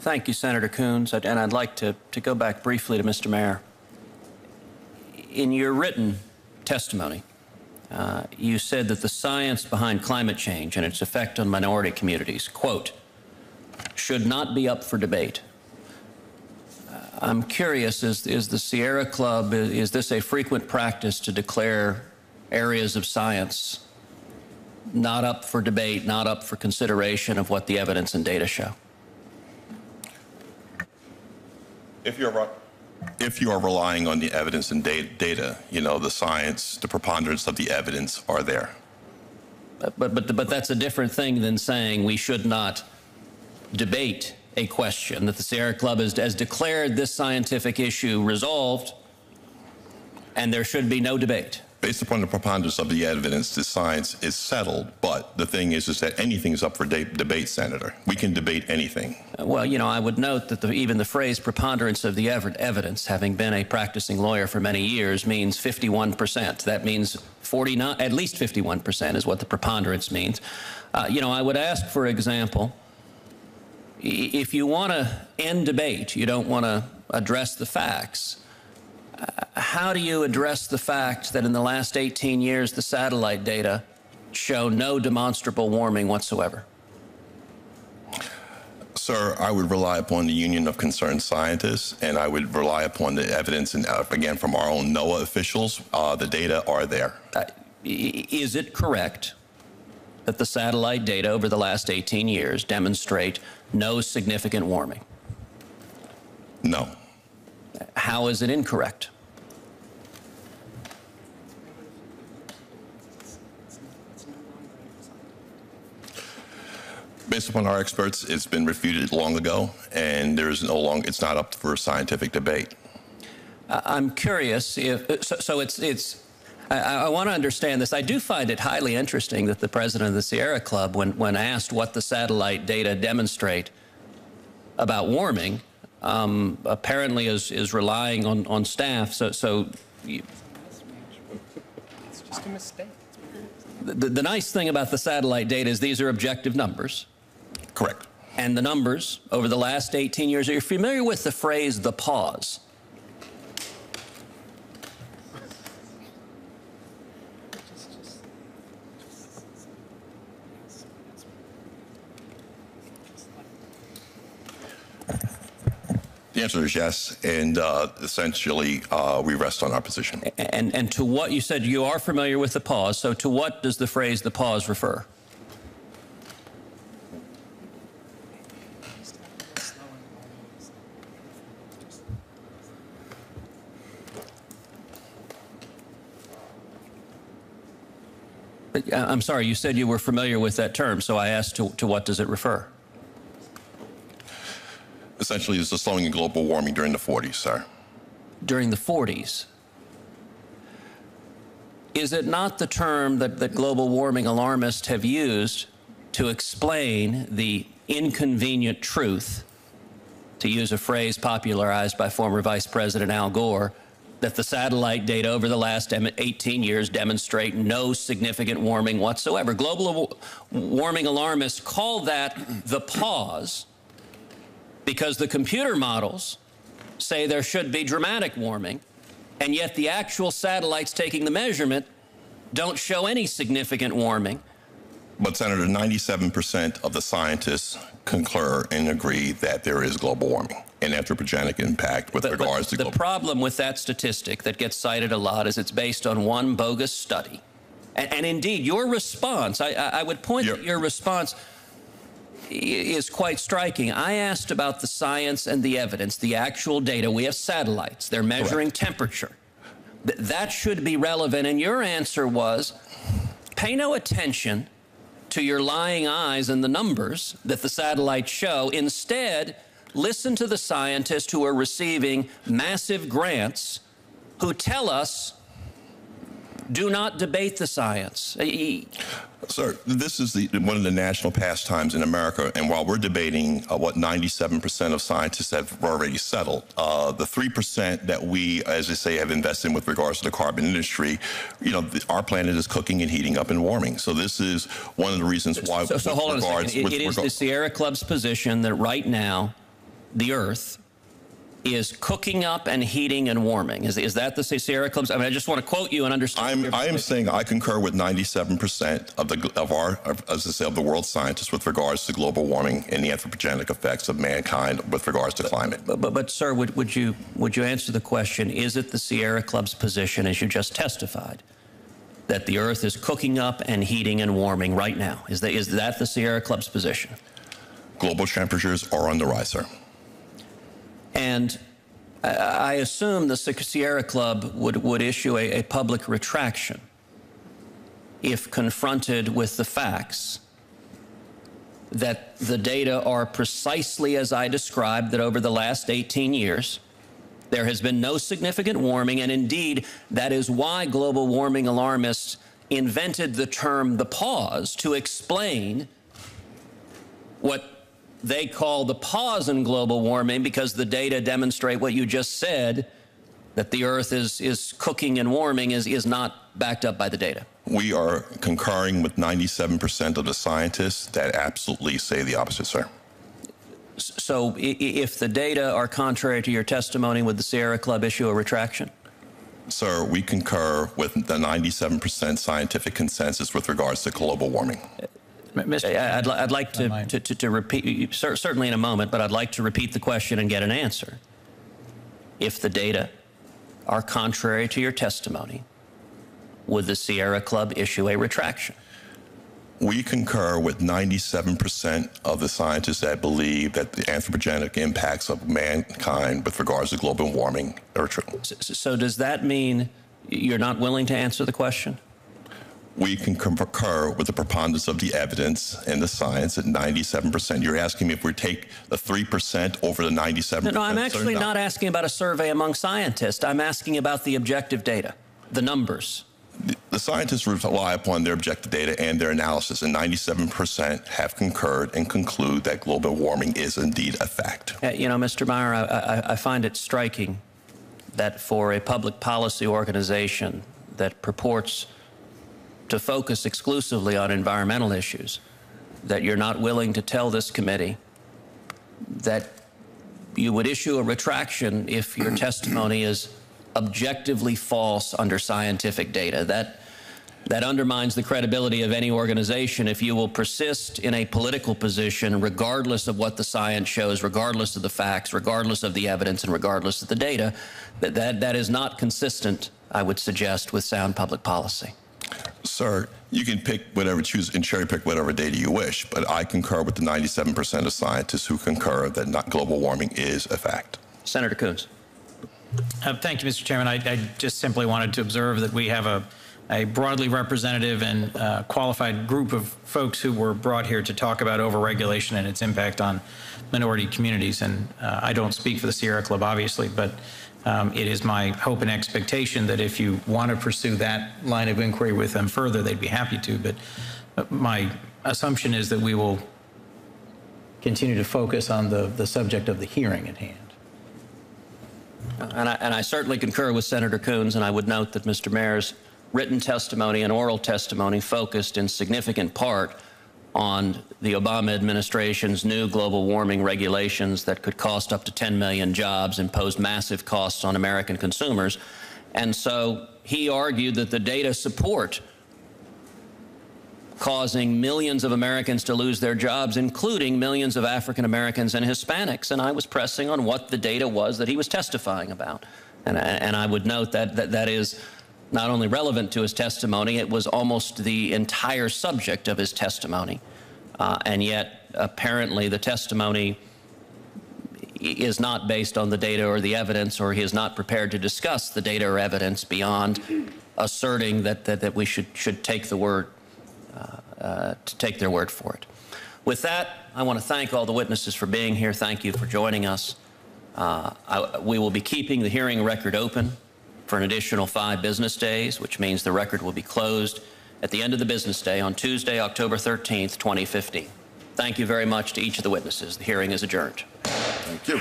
Thank you, Senator Coons. And I'd like to go back briefly to Mr. Mayor. In your written testimony, you said that the science behind climate change and its effect on minority communities, quote, should not be up for debate. I'm curious, is the Sierra Club, is this a frequent practice to declare areas of science not up for debate, not up for consideration of what the evidence and data show? If you are relying on the evidence and data, you know, the science, the preponderance of the evidence are there. But that's a different thing than saying we should not debate a question, that the Sierra Club has declared this scientific issue resolved and there should be no debate. Based upon the preponderance of the evidence, the science is settled, but the thing is that anything is up for debate, Senator. We can debate anything. Well, you know, I would note that even the phrase preponderance of the evidence, having been a practicing lawyer for many years, means 51%. That means at least 51% is what the preponderance means. You know, I would ask, for example, if you want to end debate, you don't want to address the facts, how do you address the fact that in the last 18 years, the satellite data show no demonstrable warming whatsoever? Sir, I would rely upon the Union of Concerned Scientists, and I would rely upon the evidence, and again, from our own NOAA officials. The data are there. Is it correct that the satellite data over the last 18 years demonstrate no significant warming? No. How is it incorrect? Based upon our experts, it's been refuted long ago, and there's it's not up for scientific debate. I'm curious if I want to understand this. I do find it highly interesting that the president of the Sierra Club, when asked what the satellite data demonstrate about warming, apparently is relying on staff. It's just a mistake. The nice thing about the satellite data is these are objective numbers. Correct. And the numbers over the last 18 years, are you familiar with the phrase the pause? The answer is yes, and essentially we rest on our position. And to what you said, you are familiar with the pause, so to what does the phrase the pause refer? I'm sorry, you said you were familiar with that term, so I asked to what does it refer? Essentially, it's the slowing in global warming during the 40s, sir. During the 40s? Is it not the term that global warming alarmists have used to explain the inconvenient truth, to use a phrase popularized by former Vice President Al Gore, that the satellite data over the last 18 years demonstrate no significant warming whatsoever? Global warming alarmists call that the pause because the computer models say there should be dramatic warming, and yet the actual satellites taking the measurement don't show any significant warming. But, Senator, 97% of the scientists concur and agree that there is global warming and anthropogenic impact with regards to global. The problem with that statistic that gets cited a lot is it's based on one bogus study. And indeed, your response, I would point that your response is quite striking. I asked about the science and the evidence, the actual data. We have satellites. They're measuring temperature. That should be relevant. And your answer was, pay no attention to your lying eyes and the numbers that the satellites show. Instead, listen to the scientists who are receiving massive grants who tell us, do not debate the science. Sir, this is one of the national pastimes in America, and while we're debating what 97% of scientists have already settled, the 3% that we, as I say, have invested in with regards to the carbon industry, you know, our planet is cooking and heating up and warming. So this is one of the reasons why. So hold on a second. It is the Sierra Club's position that right now the Earth is cooking up and heating and warming. Is that the Sierra Club's? I mean, I just want to quote you and understand. I am saying I concur with 97% of the world's scientists with regards to global warming and the anthropogenic effects of mankind with regards to climate. But sir, would you answer the question? Is it the Sierra Club's position, as you just testified, that the Earth is cooking up and heating and warming right now? Is that the Sierra Club's position? Global temperatures are on the rise, sir. And I assume the Sierra Club would issue a public retraction if confronted with the facts that the data are precisely as I described, that over the last 18 years, there has been no significant warming, and indeed, that is why global warming alarmists invented the term the pause to explain what they call the pause in global warming, because the data demonstrate what you just said, that the Earth is cooking and warming is not backed up by the data. We are concurring with 97% of the scientists that absolutely say the opposite, sir. So if the data are contrary to your testimony, would the Sierra Club issue a retraction? Sir, we concur with the 97% scientific consensus with regards to global warming. I'd like to repeat, certainly in a moment, but I'd like to repeat the question and get an answer. If the data are contrary to your testimony, would the Sierra Club issue a retraction? We concur with 97% of the scientists that believe that the anthropogenic impacts of mankind with regards to global warming are true. So does that mean you're not willing to answer the question? We can concur with the preponderance of the evidence and the science at 97%. You're asking me if we take the 3% over the 97%? No, I'm actually not asking about a survey among scientists. I'm asking about the objective data, the numbers. The scientists rely upon their objective data and their analysis, and 97% have concurred and conclude that global warming is indeed a fact. You know, Mr. Meyer, I find it striking that for a public policy organization that purports to focus exclusively on environmental issues, that you're not willing to tell this committee that you would issue a retraction if your testimony is objectively false under scientific data. That undermines the credibility of any organization if you will persist in a political position regardless of what the science shows, regardless of the facts, regardless of the evidence, and regardless of the data. That is not consistent, I would suggest, with sound public policy. Sir, you can pick whatever, choose and cherry pick whatever data you wish, but I concur with the 97% of scientists who concur that global warming is a fact. Senator Coons. Thank you, Mr. Chairman. I just simply wanted to observe that we have a broadly representative and qualified group of folks who were brought here to talk about overregulation and its impact on minority communities. And I don't speak for the Sierra Club, obviously, but it is my hope and expectation that if you want to pursue that line of inquiry with them further, they'd be happy to. But my assumption is that we will continue to focus on the subject of the hearing at hand. And I certainly concur with Senator Coons, and I would note that Mr. Mayer's written testimony and oral testimony focused in significant part on the Obama administration's new global warming regulations that could cost up to 10 million jobs and pose massive costs on American consumers. And so he argued that the data support causing millions of Americans to lose their jobs, including millions of African Americans and Hispanics. And I was pressing on what the data was that he was testifying about. And I would note that is not only relevant to his testimony, it was almost the entire subject of his testimony. And yet, apparently, the testimony is not based on the data or the evidence, or he is not prepared to discuss the data or evidence beyond asserting that we should take the word, to take their word for it. With that, I want to thank all the witnesses for being here. Thank you for joining us. We will be keeping the hearing record open for an additional 5 business days, which means the record will be closed at the end of the business day on Tuesday, October 13th, 2015. Thank you very much to each of the witnesses. The hearing is adjourned. Thank you.